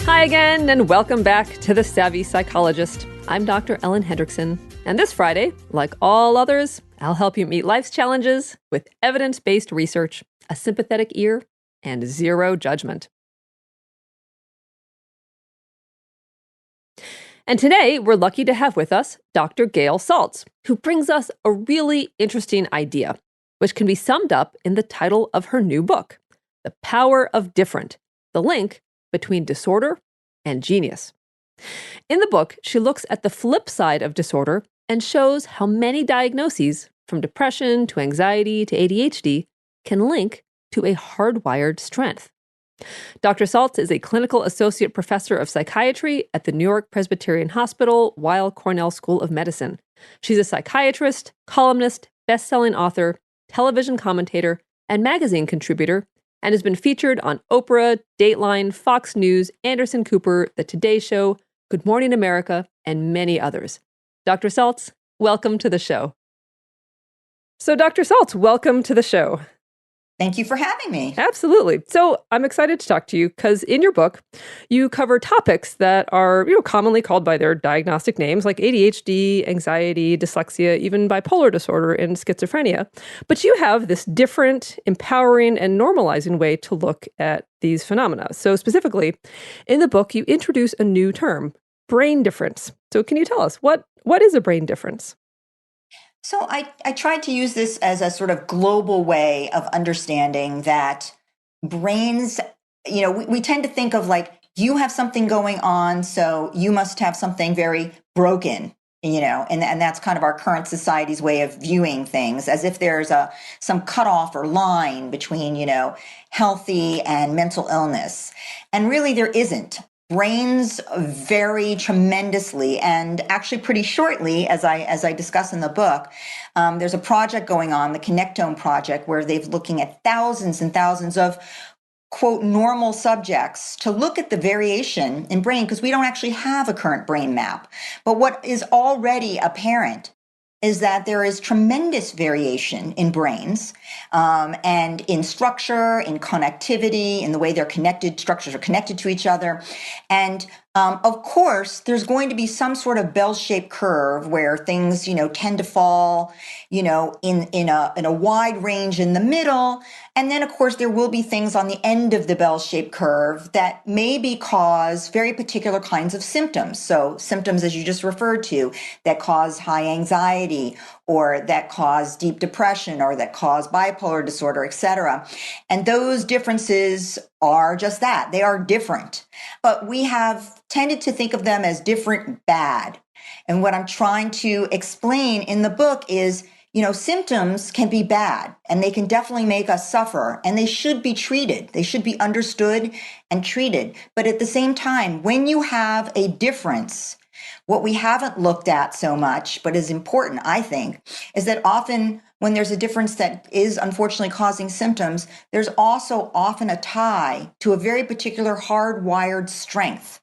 Hi again, and welcome back to The Savvy Psychologist. I'm Dr. Ellen Hendrickson, and this Friday, like all others, I'll help you meet life's challenges with evidence-based research, a sympathetic ear, and zero judgment. And today, we're lucky to have with us Dr. Gail Saltz, who brings us a really interesting idea, which can be summed up in the title of her new book, The Power of Different, the link between disorder and genius. In the book, she looks at the flip side of disorder and shows how many diagnoses, from depression to anxiety to ADHD, can link to a hardwired strength. Dr. Saltz is a clinical associate professor of psychiatry at the New York Presbyterian Hospital, Weill Cornell School of Medicine. She's a psychiatrist, columnist, best-selling author, television commentator, and magazine contributor, and has been featured on Oprah, Dateline, Fox News, Anderson Cooper, The Today Show, Good Morning America, and many others. Dr. Saltz, welcome to the show. So, Dr. Saltz, welcome to the show. Thank you for having me. Absolutely. So I'm excited to talk to you because in your book, you cover topics that are, commonly called by their diagnostic names like ADHD, anxiety, dyslexia, even bipolar disorder and schizophrenia. But you have this different, empowering, and normalizing way to look at these phenomena. So specifically, in the book, you introduce a new term, brain difference. So can you tell us what is a brain difference? So I tried to use this as a sort of global way of understanding that brains, we tend to think of like, you have something going on, so you must have something very broken, and that's kind of our current society's way of viewing things, as if there's some cutoff or line between, healthy and mental illness. And really there isn't. Brains vary tremendously, and actually pretty shortly, as I discuss in the book, there's a project going on, the Connectome Project, where they're looking at thousands and thousands of, quote, normal subjects to look at the variation in brain, because we don't actually have a current brain map. But what is already apparent is that there is tremendous variation in brains and in structure, in connectivity, in the way they're connected, structures are connected to each other. And of course, there's going to be some sort of bell-shaped curve where things, tend to fall, in a wide range in the middle. And then, of course, there will be things on the end of the bell-shaped curve that maybe cause very particular kinds of symptoms. So symptoms, as you just referred to, that cause high anxiety, or that cause deep depression, or that cause bipolar disorder, etc. And those differences are just that. They are different. But we have tended to think of them as different bad. And what I'm trying to explain in the book is, symptoms can be bad, and they can definitely make us suffer, and they should be treated. They should be understood and treated. But at the same time, when you have a difference, what we haven't looked at so much, but is important, I think, is that often when there's a difference that is unfortunately causing symptoms, there's also often a tie to a very particular hardwired strength.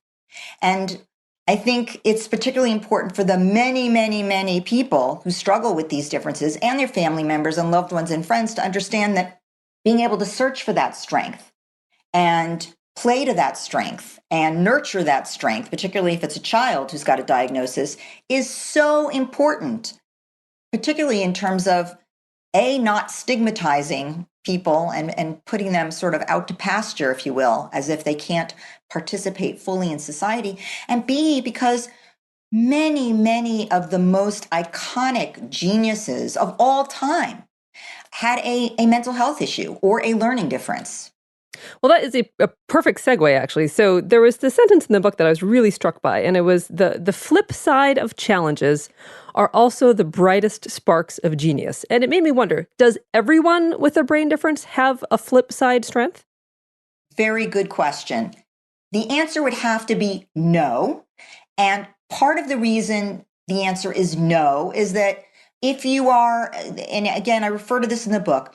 And I think it's particularly important for the many, many, many people who struggle with these differences and their family members and loved ones and friends to understand that being able to search for that strength and play to that strength and nurture that strength, particularly if it's a child who's got a diagnosis, is so important, particularly in terms of not stigmatizing people and putting them sort of out to pasture, if you will, as if they can't participate fully in society, and B, because many, many of the most iconic geniuses of all time had a mental health issue or a learning difference. Well, that is a perfect segue, actually. So there was the sentence in the book that I was really struck by, and it was the flip side of challenges are also the brightest sparks of genius. And it made me wonder, does everyone with a brain difference have a flip side strength? Very good question. The answer would have to be no. And part of the reason the answer is no is that if you are, and again, I refer to this in the book,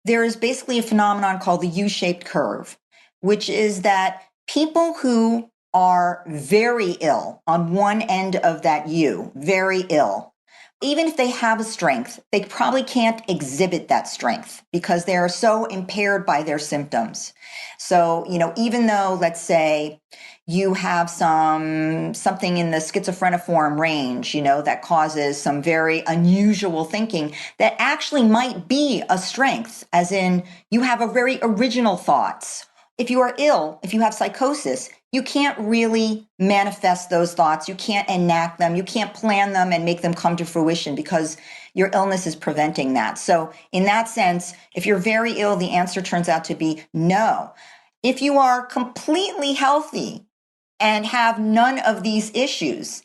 there is basically a phenomenon called the U-shaped curve, which is that people who are very ill on one end of that U, very ill, even if they have a strength, they probably can't exhibit that strength because they are so impaired by their symptoms. So, even though, let's say, you have something in the schizophreniform range, that causes some very unusual thinking that actually might be a strength, as in you have a very original thoughts. If you are ill, if you have psychosis, you can't really manifest those thoughts. You can't enact them. You can't plan them and make them come to fruition because your illness is preventing that. So in that sense, if you're very ill, the answer turns out to be no. If you are completely healthy and have none of these issues,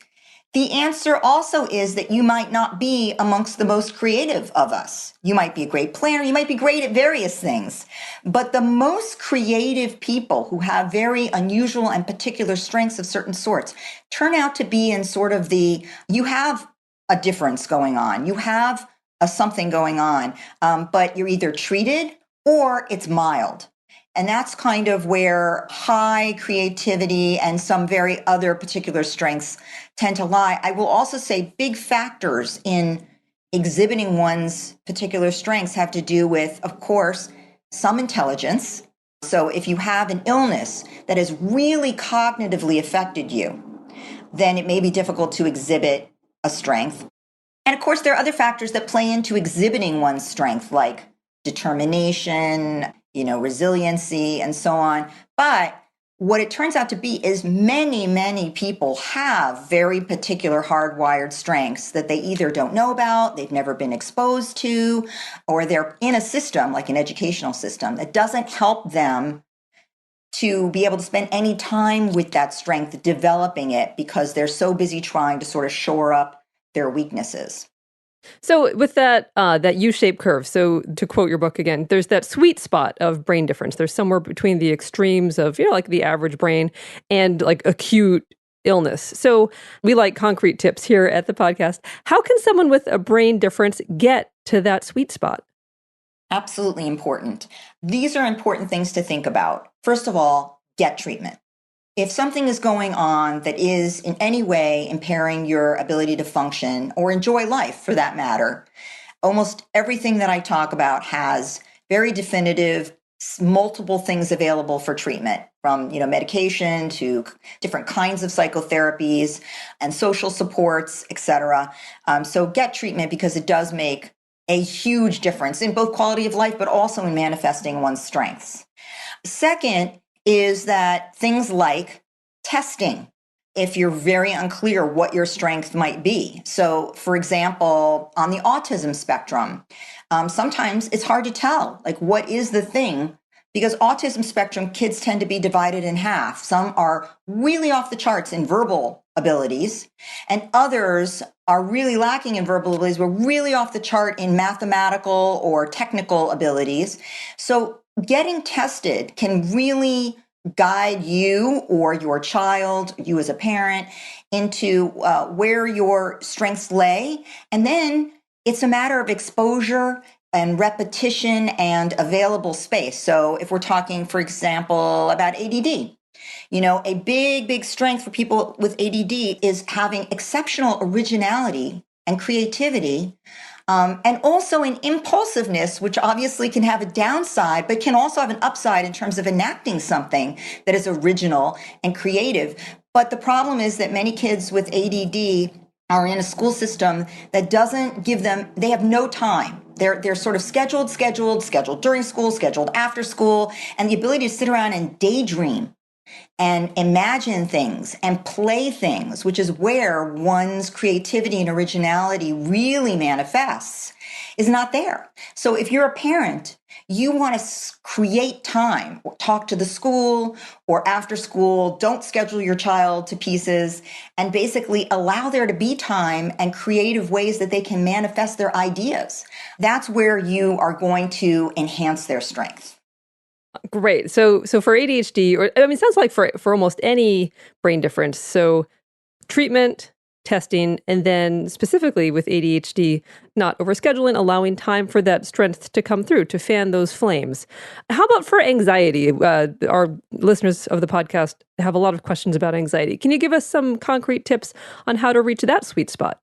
the answer also is that you might not be amongst the most creative of us. You might be a great planner. You might be great at various things. But the most creative people who have very unusual and particular strengths of certain sorts turn out to be in sort of you have a difference going on. You have a something going on, but you're either treated or it's mild. And that's kind of where high creativity and some very other particular strengths tend to lie. I will also say big factors in exhibiting one's particular strengths have to do with, of course, some intelligence. So if you have an illness that has really cognitively affected you, then it may be difficult to exhibit a strength. And of course, there are other factors that play into exhibiting one's strength, like determination, resiliency, and so on. But what it turns out to be is many, many people have very particular hardwired strengths that they either don't know about, they've never been exposed to, or they're in a system, like an educational system, that doesn't help them to be able to spend any time with that strength, developing it, because they're so busy trying to sort of shore up their weaknesses. So with that U-shaped curve, so to quote your book again, there's that sweet spot of brain difference. There's somewhere between the extremes of, like the average brain and like acute illness. So we like concrete tips here at the podcast. How can someone with a brain difference get to that sweet spot? Absolutely important. These are important things to think about. First of all, get treatment. If something is going on that is in any way impairing your ability to function or enjoy life for that matter, almost everything that I talk about has very definitive, multiple things available for treatment, from medication to different kinds of psychotherapies and social supports, etc. So get treatment because it does make a huge difference in both quality of life, but also in manifesting one's strengths. Second is that things like testing, if you're very unclear what your strength might be. So, for example, on the autism spectrum, sometimes it's hard to tell, like, what is the thing? Because autism spectrum kids tend to be divided in half. Some are really off the charts in verbal abilities, and others are really lacking in verbal abilities, but really off the chart in mathematical or technical abilities. So getting tested can really guide you or your child, you as a parent, into where your strengths lay. And then it's a matter of exposure and repetition and available space. So if we're talking, for example, about ADD, a big strength for people with ADD is having exceptional originality and creativity, and also an impulsiveness, which obviously can have a downside, but can also have an upside in terms of enacting something that is original and creative. But the problem is that many kids with ADD are in a school system that doesn't give them, they have no time. They're sort of scheduled during school, scheduled after school, and the ability to sit around and daydream and imagine things and play things, which is where one's creativity and originality really manifests, is not there. So if you're a parent, you want to create time, talk to the school or after school, don't schedule your child to pieces, and basically allow there to be time and creative ways that they can manifest their ideas. That's where you are going to enhance their strength. Great. So for ADHD, it sounds like for almost any brain difference, so treatment, testing, and then specifically with ADHD, not overscheduling, allowing time for that strength to come through, to fan those flames. How about for anxiety? Our listeners of the podcast have a lot of questions about anxiety. Can you give us some concrete tips on how to reach that sweet spot?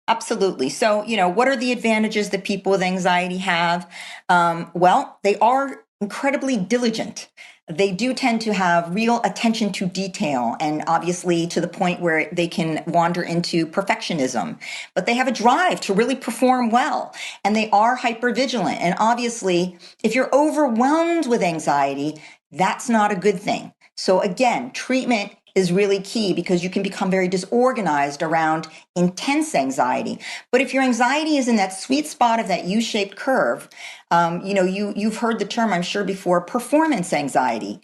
Absolutely. So, what are the advantages that people with anxiety have? Well, they are incredibly diligent. They do tend to have real attention to detail, and obviously to the point where they can wander into perfectionism. But they have a drive to really perform well, and they are hypervigilant. And obviously, if you're overwhelmed with anxiety, that's not a good thing. So again, treatment is really key because you can become very disorganized around intense anxiety. But if your anxiety is in that sweet spot of that U-shaped curve, you've heard the term, I'm sure, before, performance anxiety.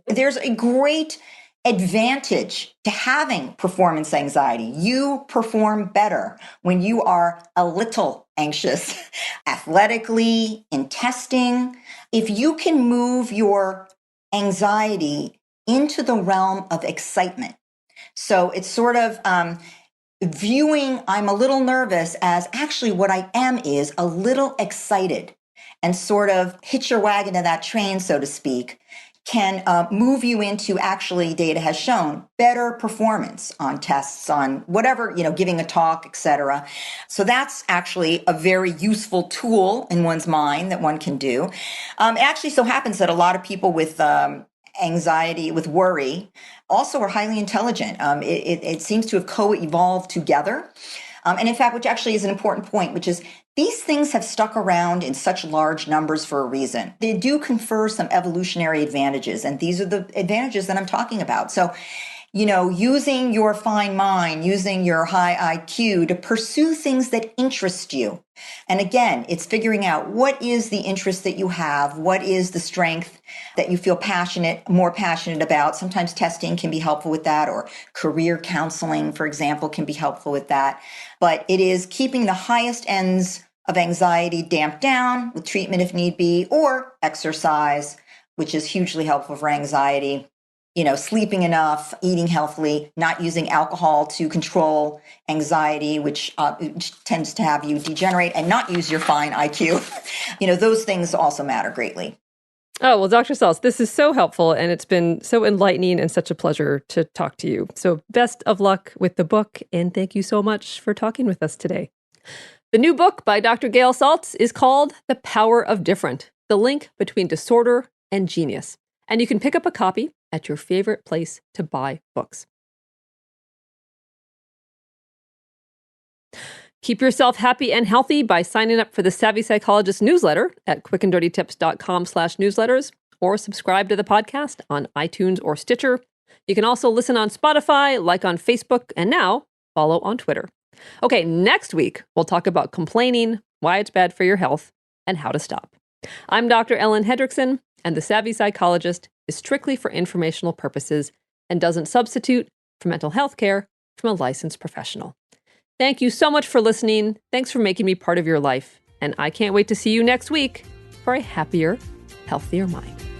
There's a great advantage to having performance anxiety. You perform better when you are a little anxious, athletically, in testing. If you can move your anxiety into the realm of excitement. So it's sort of viewing I'm a little nervous as actually what I am is a little excited, and sort of hitch your wagon to that train, so to speak, can move you into, actually, data has shown, better performance on tests, on whatever, giving a talk, etc. So that's actually a very useful tool in one's mind that one can do. It actually so happens that a lot of people with anxiety, with worry, also are highly intelligent. It seems to have co-evolved together. And in fact, which actually is an important point, which is these things have stuck around in such large numbers for a reason. They do confer some evolutionary advantages, and these are the advantages that I'm talking about. So, using your fine mind, using your high IQ to pursue things that interest you. And again, it's figuring out what is the interest that you have, what is the strength that you feel more passionate about. Sometimes testing can be helpful with that, or career counseling, for example, can be helpful with that. But it is keeping the highest ends of anxiety damped down with treatment if need be, or exercise, which is hugely helpful for anxiety. Sleeping enough, eating healthily, not using alcohol to control anxiety, which tends to have you degenerate, and not use your fine IQ. Those things also matter greatly. Oh, well, Dr. Saltz, this is so helpful, and it's been so enlightening and such a pleasure to talk to you. So best of luck with the book, and thank you so much for talking with us today. The new book by Dr. Gail Saltz is called The Power of Different, The Link Between Disorder and Genius. And you can pick up a copy at your favorite place to buy books. Keep yourself happy and healthy by signing up for the Savvy Psychologist newsletter at quickanddirtytips.com/newsletters, or subscribe to the podcast on iTunes or Stitcher. You can also listen on Spotify, like on Facebook, and now follow on Twitter. Okay, next week, we'll talk about complaining, why it's bad for your health, and how to stop. I'm Dr. Ellen Hendrickson, and the Savvy Psychologist is strictly for informational purposes and doesn't substitute for mental health care from a licensed professional. Thank you so much for listening. Thanks for making me part of your life. And I can't wait to see you next week for a happier, healthier mind.